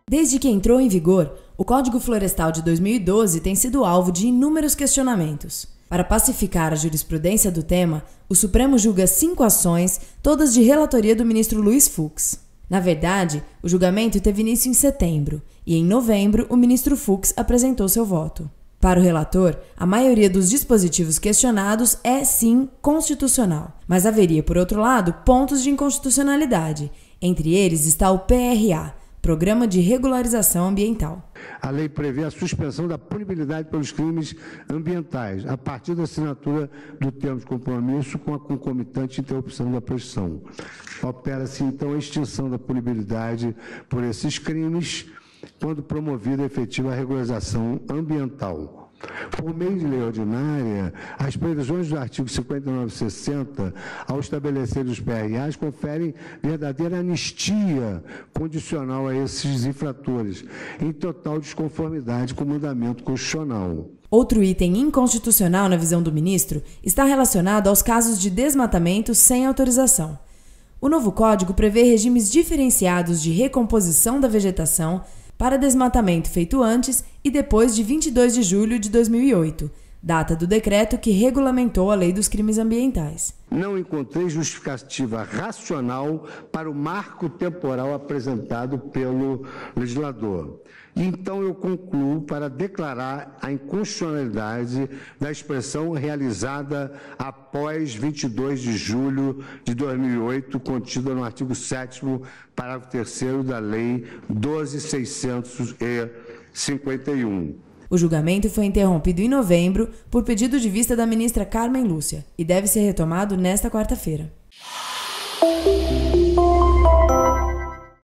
Desde que entrou em vigor, o Código Florestal de 2012 tem sido alvo de inúmeros questionamentos. Para pacificar a jurisprudência do tema, o Supremo julga 5 ações, todas de relatoria do ministro Luiz Fux. Na verdade, o julgamento teve início em setembro, e em novembro o ministro Fux apresentou seu voto. Para o relator, a maioria dos dispositivos questionados é, sim, constitucional, mas haveria, por outro lado, pontos de inconstitucionalidade. Entre eles está o PRA, Programa de Regularização Ambiental. A lei prevê a suspensão da punibilidade pelos crimes ambientais, a partir da assinatura do termo de compromisso com a concomitante interrupção da prescrição. Opera-se, então, a extinção da punibilidade por esses crimes quando promovida a efetiva regularização ambiental. Por meio de lei ordinária, as previsões do artigo 59 e 60, ao estabelecer os PRAs, conferem verdadeira anistia condicional a esses infratores, em total desconformidade com o mandamento constitucional. Outro item inconstitucional na visão do ministro está relacionado aos casos de desmatamento sem autorização. O novo código prevê regimes diferenciados de recomposição da vegetação para desmatamento feito antes e depois de 22 de julho de 2008, data do decreto que regulamentou a Lei dos Crimes Ambientais. Não encontrei justificativa racional para o marco temporal apresentado pelo legislador. Então eu concluo para declarar a inconstitucionalidade da expressão realizada após 22 de julho de 2008, contida no artigo 7º, parágrafo 3º da Lei 12.651. O julgamento foi interrompido em novembro por pedido de vista da ministra Carmen Lúcia e deve ser retomado nesta quarta-feira.